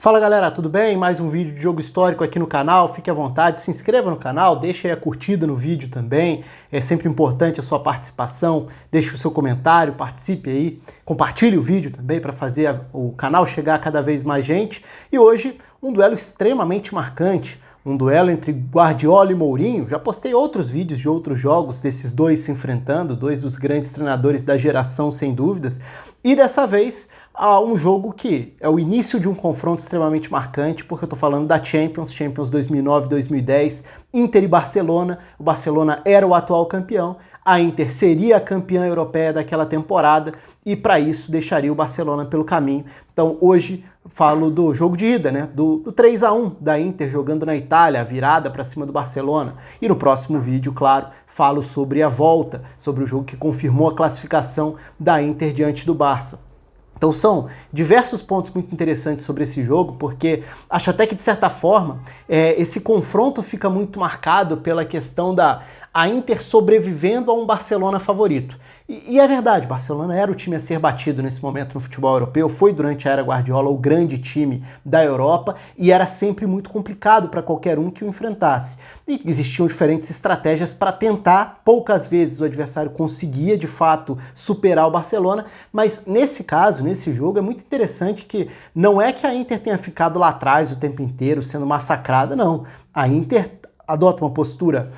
Fala galera, tudo bem? Mais um vídeo de jogo histórico aqui no canal, fique à vontade, se inscreva no canal, deixe aí a curtida no vídeo também, é sempre importante a sua participação, deixe o seu comentário, participe aí, compartilhe o vídeo também para fazer o canal chegar a cada vez mais gente. E hoje, um duelo extremamente marcante, um duelo entre Guardiola e Mourinho. Já postei outros vídeos de outros jogos desses dois se enfrentando, dois dos grandes treinadores da geração, sem dúvidas. E dessa vez, há um jogo que é o início de um confronto extremamente marcante, porque eu tô falando da Champions 2009-2010, Inter e Barcelona. O Barcelona era o atual campeão, a Inter seria a campeã europeia daquela temporada e para isso deixaria o Barcelona pelo caminho. Então hoje falo do jogo de ida, né? Do 3-1 da Inter jogando na Itália, a virada para cima do Barcelona. E no próximo vídeo, claro, falo sobre a volta, sobre o jogo que confirmou a classificação da Inter diante do Barça. Então são diversos pontos muito interessantes sobre esse jogo, porque acho até que, de certa forma, esse confronto fica muito marcado pela questão da Inter sobrevivendo a um Barcelona favorito. E é verdade, o Barcelona era o time a ser batido nesse momento no futebol europeu, foi durante a era Guardiola o grande time da Europa e era sempre muito complicado para qualquer um que o enfrentasse. E existiam diferentes estratégias para tentar, poucas vezes o adversário conseguia de fato superar o Barcelona, mas nesse caso, nesse jogo, é muito interessante que não é que a Inter tenha ficado lá atrás o tempo inteiro sendo massacrada, não. A Inter adota uma postura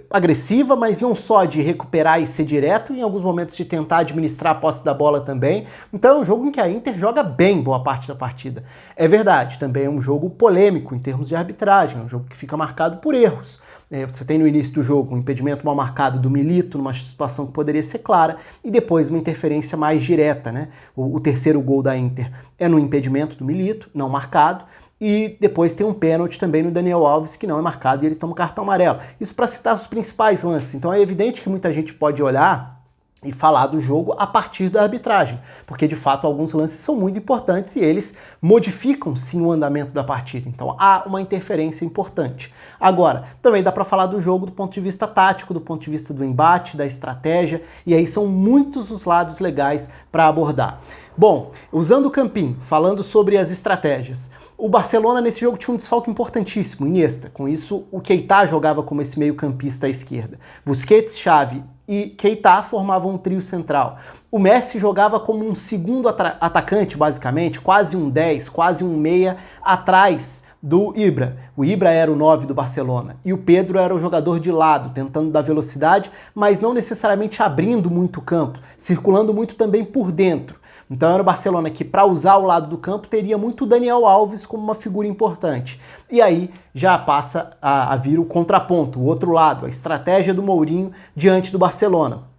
agressiva, mas não só de recuperar e ser direto, em alguns momentos de tentar administrar a posse da bola também. Então é um jogo em que a Inter joga bem boa parte da partida. É verdade, também é um jogo polêmico em termos de arbitragem, é um jogo que fica marcado por erros. Você tem no início do jogo um impedimento mal marcado do Milito, numa situação que poderia ser clara, e depois uma interferência mais direta, né? O terceiro gol da Inter é no impedimento do Milito, não marcado, e depois tem um pênalti também no Daniel Alves que não é marcado e ele toma um cartão amarelo. Isso para citar os principais lances. Então é evidente que muita gente pode olhar e falar do jogo a partir da arbitragem, porque de fato alguns lances são muito importantes e eles modificam sim o andamento da partida, então há uma interferência importante. Agora, também dá para falar do jogo do ponto de vista tático, do ponto de vista do embate, da estratégia, e aí são muitos os lados legais para abordar. Bom, usando o campinho, falando sobre as estratégias, o Barcelona nesse jogo tinha um desfalque importantíssimo, Iniesta. Com isso, o Keita jogava como esse meio-campista à esquerda. Busquets, Xavi e Keita formavam um trio central. O Messi jogava como um segundo atacante, basicamente, quase um 10, quase um meia, atrás do Ibra. O Ibra era o 9 do Barcelona e o Pedro era o jogador de lado, tentando dar velocidade, mas não necessariamente abrindo muito o campo, circulando muito também por dentro. Então era o Barcelona que, para usar o lado do campo, teria muito o Daniel Alves como uma figura importante. E aí já passa a vir o contraponto, o outro lado, a estratégia do Mourinho diante do Barcelona.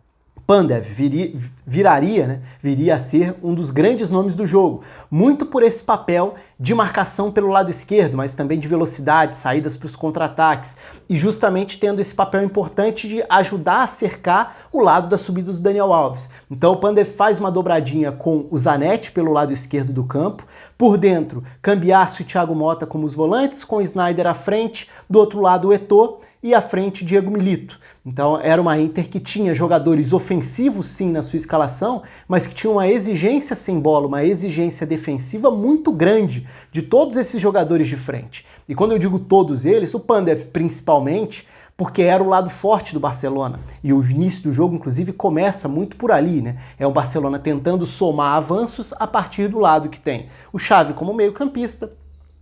Pandev viria a ser um dos grandes nomes do jogo, muito por esse papel de marcação pelo lado esquerdo, mas também de velocidade, saídas para os contra-ataques, e justamente tendo esse papel importante de ajudar a cercar o lado das subidas do Daniel Alves. Então o Pandev faz uma dobradinha com o Zanetti pelo lado esquerdo do campo, por dentro Cambiasso e Thiago Motta como os volantes, com o Sneijder à frente, do outro lado o Eto'o, e à frente Diego Milito. Então era uma Inter que tinha jogadores ofensivos sim na sua escalação, mas que tinha uma exigência sem bola, uma exigência defensiva muito grande de todos esses jogadores de frente. E quando eu digo todos eles, o Pandev principalmente, porque era o lado forte do Barcelona. E o início do jogo, inclusive, começa muito por ali, né? É o Barcelona tentando somar avanços a partir do lado que tem o Xavi como meio-campista,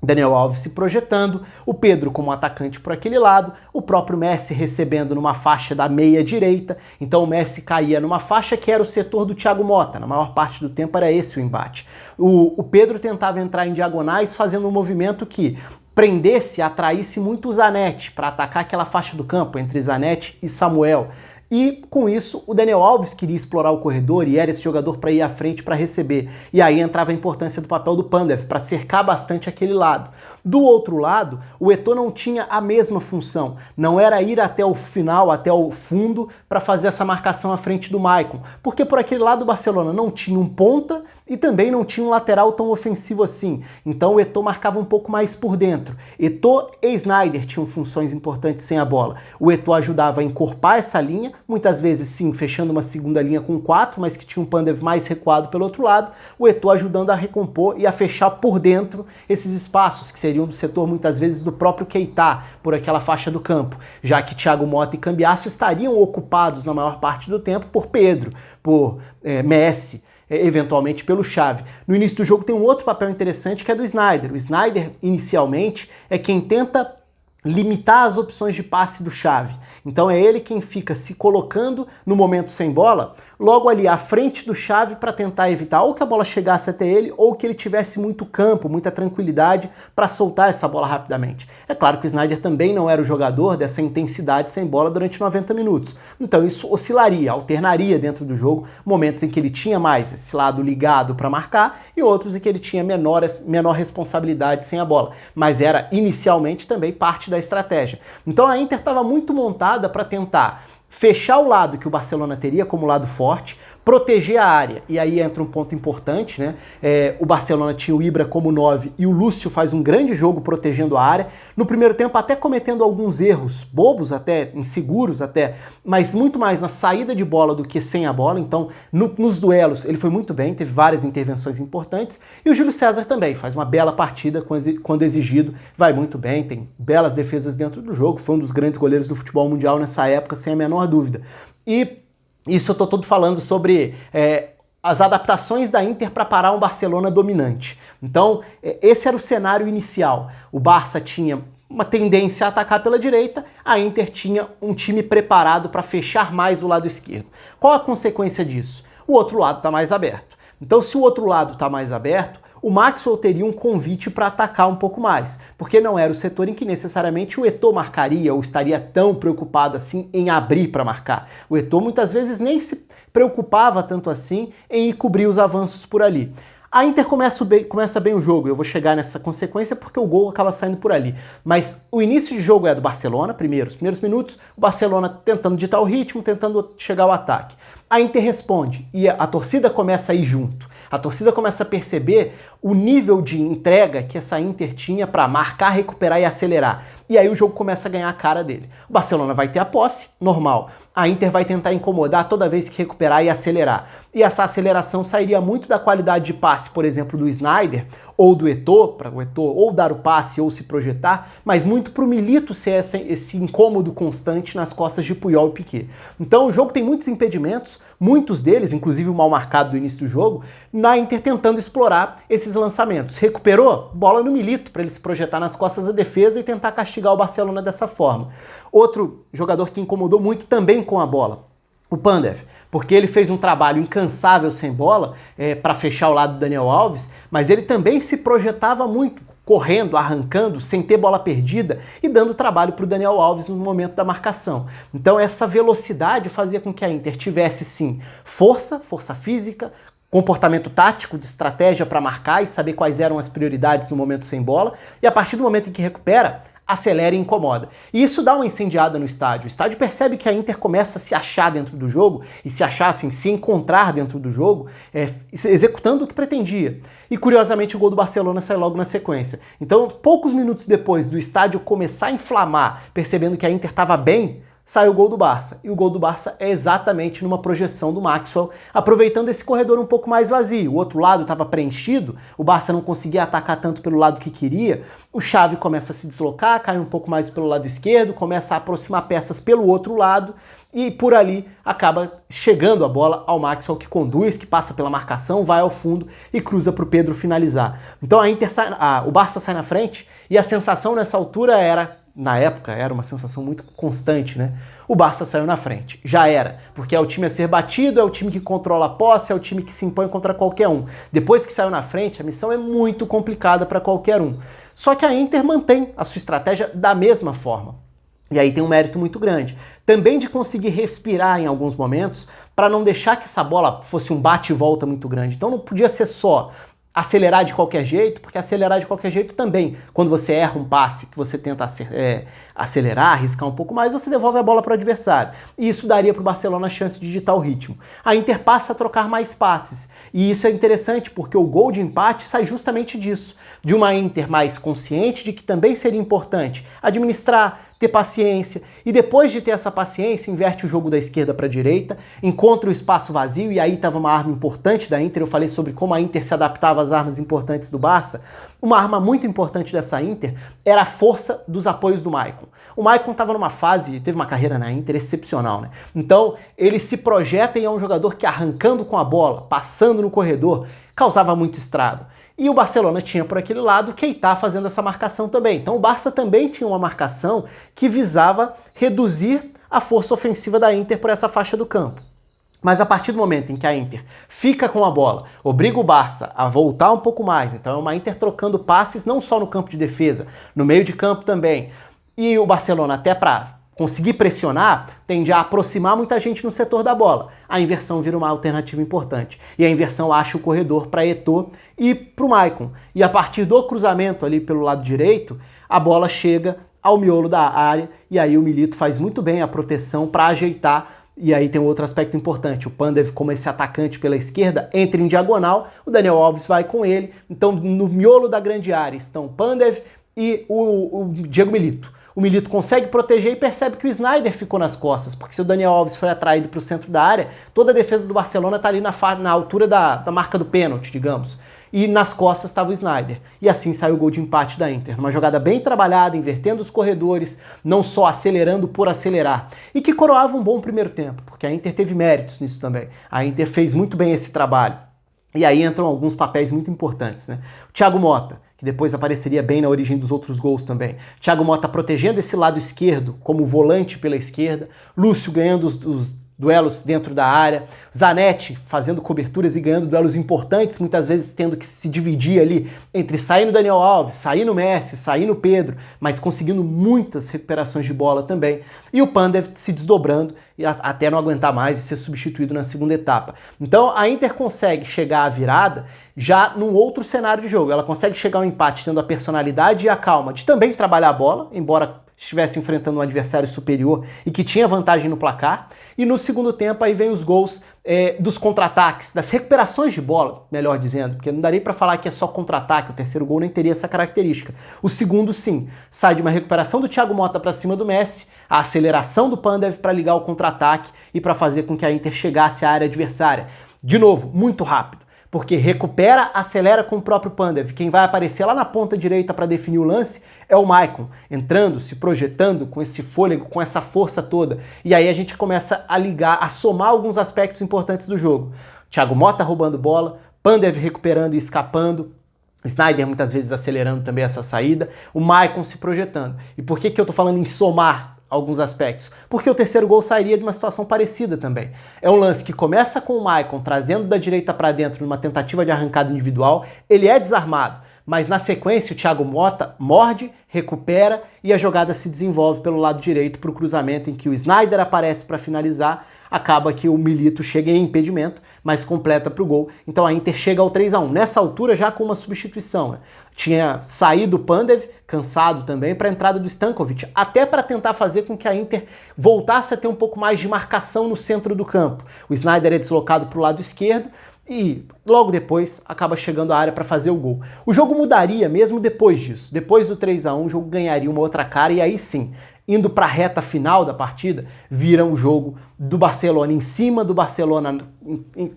Daniel Alves se projetando, o Pedro como atacante por aquele lado, o próprio Messi recebendo numa faixa da meia direita, então o Messi caía numa faixa que era o setor do Thiago Motta, na maior parte do tempo era esse o embate. O Pedro tentava entrar em diagonais fazendo um movimento que prendesse, atraísse muito o Zanetti para atacar aquela faixa do campo entre Zanetti e Samuel. E com isso o Daniel Alves queria explorar o corredor e era esse jogador para ir à frente para receber. E aí entrava a importância do papel do Pandev para cercar bastante aquele lado. Do outro lado, o Eto'o não tinha a mesma função. Não era ir até o final, até o fundo, para fazer essa marcação à frente do Maicon. Porque por aquele lado o Barcelona não tinha um ponta e também não tinha um lateral tão ofensivo assim. Então o Eto'o marcava um pouco mais por dentro. Eto'o e Sneijder tinham funções importantes sem a bola. O Eto'o ajudava a encorpar essa linha, muitas vezes sim, fechando uma segunda linha com 4, mas que tinha um Pandev mais recuado pelo outro lado, o Eto'o ajudando a recompor e a fechar por dentro esses espaços, que seriam do setor muitas vezes do próprio Keita, por aquela faixa do campo, já que Thiago Motta e Cambiasso estariam ocupados na maior parte do tempo por Pedro, por Messi, eventualmente pelo Xavi. No início do jogo tem um outro papel interessante que é do Sneijder. O Sneijder, inicialmente, é quem tenta limitar as opções de passe do Xavi. Então é ele quem fica se colocando no momento sem bola, logo ali à frente do Xavi para tentar evitar ou que a bola chegasse até ele ou que ele tivesse muito campo, muita tranquilidade para soltar essa bola rapidamente. É claro que o Sneijder também não era o jogador dessa intensidade sem bola durante 90 minutos. Então isso oscilaria, alternaria dentro do jogo, momentos em que ele tinha mais esse lado ligado para marcar e outros em que ele tinha menor responsabilidade sem a bola. Mas era inicialmente também parte da estratégia. Então a Inter estava muito montada para tentar fechar o lado que o Barcelona teria como lado forte, proteger a área. E aí entra um ponto importante, né? O Barcelona tinha o Ibra como 9 e o Lúcio faz um grande jogo protegendo a área. No primeiro tempo até cometendo alguns erros, bobos até, inseguros até, mas muito mais na saída de bola do que sem a bola. Então, nos duelos ele foi muito bem, teve várias intervenções importantes. E o Júlio César também faz uma bela partida quando exigido, vai muito bem, tem belas defesas dentro do jogo, foi um dos grandes goleiros do futebol mundial nessa época, sem a menor dúvida. E isso eu tô todo falando sobre as adaptações da Inter para parar um Barcelona dominante. Então, esse era o cenário inicial. O Barça tinha uma tendência a atacar pela direita, a Inter tinha um time preparado para fechar mais o lado esquerdo. Qual a consequência disso? O outro lado está mais aberto. Então, se o outro lado está mais aberto, o Maxwell teria um convite para atacar um pouco mais, porque não era o setor em que necessariamente o Eto'o marcaria ou estaria tão preocupado assim em abrir para marcar. O Eto'o muitas vezes nem se preocupava tanto assim em cobrir os avanços por ali. A Inter começa bem o jogo, eu vou chegar nessa consequência porque o gol acaba saindo por ali. Mas o início de jogo é do Barcelona, os primeiros minutos, o Barcelona tentando ditar o ritmo, tentando chegar ao ataque. A Inter responde e a torcida começa a ir junto. A torcida começa a perceber o nível de entrega que essa Inter tinha para marcar, recuperar e acelerar. E aí o jogo começa a ganhar a cara dele. O Barcelona vai ter a posse, normal. A Inter vai tentar incomodar toda vez que recuperar e acelerar. E essa aceleração sairia muito da qualidade de passe, por exemplo, do Sneijder ou do Eto'o, para o Eto'o ou dar o passe ou se projetar, mas muito para o Milito ser esse incômodo constante nas costas de Puyol e Piqué. Então o jogo tem muitos impedimentos, muitos deles, inclusive o mal marcado do início do jogo, na Inter tentando explorar esses lançamentos. Recuperou? Bola no Milito para ele se projetar nas costas da defesa e tentar castigar o Barcelona dessa forma. Outro jogador que incomodou muito também com a bola, o Pandev, porque ele fez um trabalho incansável sem bola para fechar o lado do Daniel Alves, mas ele também se projetava muito, correndo, arrancando, sem ter bola perdida e dando trabalho para o Daniel Alves no momento da marcação. Então essa velocidade fazia com que a Inter tivesse sim força física, comportamento tático, de estratégia para marcar e saber quais eram as prioridades no momento sem bola, e a partir do momento em que recupera, acelera e incomoda. E isso dá uma incendiada no estádio. O estádio percebe que a Inter começa a se achar dentro do jogo, e se achar assim, se encontrar dentro do jogo, executando o que pretendia. E curiosamente o gol do Barcelona sai logo na sequência. Então, poucos minutos depois do estádio começar a inflamar, percebendo que a Inter estava bem, sai o gol do Barça. E o gol do Barça é exatamente numa projeção do Maxwell, aproveitando esse corredor um pouco mais vazio. O outro lado estava preenchido, o Barça não conseguia atacar tanto pelo lado que queria, o Xavi começa a se deslocar, cai um pouco mais pelo lado esquerdo, começa a aproximar peças pelo outro lado, e por ali acaba chegando a bola ao Maxwell, que conduz, que passa pela marcação, vai ao fundo e cruza para o Pedro finalizar. Então o Barça sai na frente, e a sensação nessa altura na época era uma sensação muito constante, né? O Barça saiu na frente. Já era, porque é o time a ser batido, é o time que controla a posse, é o time que se impõe contra qualquer um. Depois que saiu na frente, a missão é muito complicada para qualquer um. Só que a Inter mantém a sua estratégia da mesma forma. E aí tem um mérito muito grande. Também de conseguir respirar em alguns momentos para não deixar que essa bola fosse um bate e volta muito grande. Então não podia ser só acelerar de qualquer jeito, porque acelerar de qualquer jeito também, quando você erra um passe, que você tenta acelerar, arriscar um pouco mais, você devolve a bola para o adversário. E isso daria para o Barcelona a chance de ditar o ritmo. A Inter passa a trocar mais passes. E isso é interessante, porque o gol de empate sai justamente disso. De uma Inter mais consciente de que também seria importante administrar, ter paciência, e depois de ter essa paciência, inverte o jogo da esquerda para a direita, encontra o espaço vazio, e aí estava uma arma importante da Inter. Eu falei sobre como a Inter se adaptava às armas importantes do Barça. Uma arma muito importante dessa Inter era a força dos apoios do Maicon. O Maicon estava numa fase, teve uma carreira na Inter excepcional, né? Então, ele se projeta e é um jogador que, arrancando com a bola, passando no corredor, causava muito estrago. E o Barcelona tinha por aquele lado Keita fazendo essa marcação também. Então o Barça também tinha uma marcação que visava reduzir a força ofensiva da Inter por essa faixa do campo. Mas a partir do momento em que a Inter fica com a bola, obriga o Barça a voltar um pouco mais, então é uma Inter trocando passes não só no campo de defesa, no meio de campo também. E o Barcelona, até para conseguir pressionar, tende a aproximar muita gente no setor da bola. A inversão vira uma alternativa importante. E a inversão acha o corredor para Eto'o e para o Maicon. E a partir do cruzamento ali pelo lado direito, a bola chega ao miolo da área e aí o Milito faz muito bem a proteção para ajeitar. E aí tem um outro aspecto importante, o Pandev, como esse atacante pela esquerda, entra em diagonal, o Daniel Alves vai com ele. Então no miolo da grande área estão o Pandev e o Diego Milito. O Milito consegue proteger e percebe que o Sneijder ficou nas costas, porque se o Daniel Alves foi atraído para o centro da área, toda a defesa do Barcelona está ali na altura da marca do pênalti, digamos. E nas costas estava o Sneijder. E assim saiu o gol de empate da Inter. Uma jogada bem trabalhada, invertendo os corredores, não só acelerando por acelerar. E que coroava um bom primeiro tempo, porque a Inter teve méritos nisso também. A Inter fez muito bem esse trabalho. E aí entram alguns papéis muito importantes, né? O Thiago Motta, que depois apareceria bem na origem dos outros gols também. Thiago Motta protegendo esse lado esquerdo como volante pela esquerda, Lúcio ganhando os duelos dentro da área, Zanetti fazendo coberturas e ganhando duelos importantes, muitas vezes tendo que se dividir ali entre sair no Daniel Alves, sair no Messi, sair no Pedro, mas conseguindo muitas recuperações de bola também. E o Pandev se desdobrando e até não aguentar mais e ser substituído na segunda etapa. Então a Inter consegue chegar à virada já num outro cenário de jogo. Ela consegue chegar ao empate tendo a personalidade e a calma de também trabalhar a bola, embora estivesse enfrentando um adversário superior e que tinha vantagem no placar. E no segundo tempo aí vem os gols dos contra-ataques, das recuperações de bola, melhor dizendo, porque não daria para falar que é só contra-ataque, o terceiro gol nem teria essa característica. O segundo sim, sai de uma recuperação do Thiago Motta para cima do Messi, a aceleração do Pandev para ligar o contra-ataque e para fazer com que a Inter chegasse à área adversária. De novo, muito rápido, porque recupera, acelera com o próprio Pandev. Quem vai aparecer lá na ponta direita para definir o lance é o Maicon, entrando, se projetando com esse fôlego, com essa força toda. E aí a gente começa a ligar, a somar alguns aspectos importantes do jogo. Thiago Motta roubando bola, Pandev recuperando e escapando, Sneijder muitas vezes acelerando também essa saída, o Maicon se projetando. E por que eu tô falando em somar alguns aspectos? Porque o terceiro gol sairia de uma situação parecida também. É um lance que começa com o Maicon trazendo da direita para dentro numa tentativa de arrancada individual, ele é desarmado, mas na sequência o Thiago Motta morde, recupera e a jogada se desenvolve pelo lado direito para o cruzamento em que o Sneijder aparece para finalizar, acaba que o Milito chega em impedimento, mas completa para o gol. Então a Inter chega ao 3-1. Nessa altura já com uma substituição, né? Tinha saído o Pandev, cansado também, para a entrada do Stankovic, até para tentar fazer com que a Inter voltasse a ter um pouco mais de marcação no centro do campo. O Sneijder é deslocado para o lado esquerdo e logo depois acaba chegando à área para fazer o gol. O jogo mudaria mesmo depois disso. Depois do 3-1, o jogo ganharia uma outra cara e aí sim, indo para a reta final da partida, vira um jogo do Barcelona em cima do Barcelona,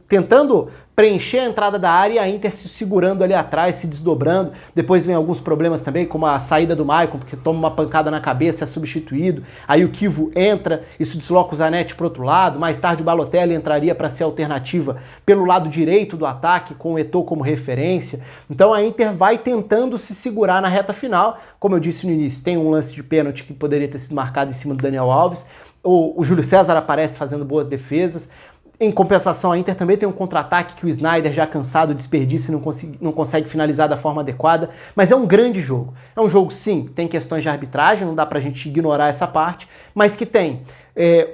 tentando preencher a entrada da área e a Inter se segurando ali atrás, se desdobrando. Depois vem alguns problemas também, como a saída do Maicon, porque toma uma pancada na cabeça, é substituído. Aí o Kivo entra, isso desloca o Zanetti para o outro lado. Mais tarde o Balotelli entraria para ser alternativa pelo lado direito do ataque, com o Eto'o como referência. Então a Inter vai tentando se segurar na reta final. Como eu disse no início, tem um lance de pênalti que poderia ter sido marcado em cima do Daniel Alves. O Júlio César aparece fazendo boas defesas. Em compensação, a Inter também tem um contra-ataque que o Sneijder, já cansado, desperdiça e não consegue finalizar da forma adequada. Mas é um grande jogo. É um jogo, sim, tem questões de arbitragem, não dá pra gente ignorar essa parte, mas que tem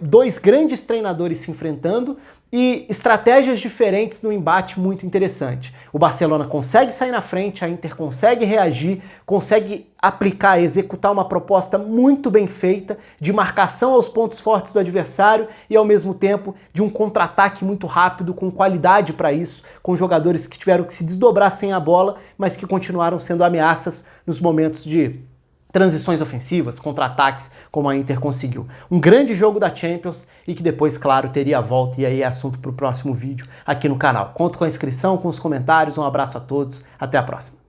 dois grandes treinadores se enfrentando e estratégias diferentes no embate muito interessante. O Barcelona consegue sair na frente, a Inter consegue reagir, consegue aplicar, executar uma proposta muito bem feita de marcação aos pontos fortes do adversário e ao mesmo tempo de um contra-ataque muito rápido, com qualidade para isso, com jogadores que tiveram que se desdobrar sem a bola, mas que continuaram sendo ameaças nos momentos de transições ofensivas, contra-ataques, como a Inter conseguiu. Um grande jogo da Champions e que depois, claro, teria a volta, e aí é assunto para o próximo vídeo aqui no canal. Conto com a inscrição, com os comentários, um abraço a todos, até a próxima.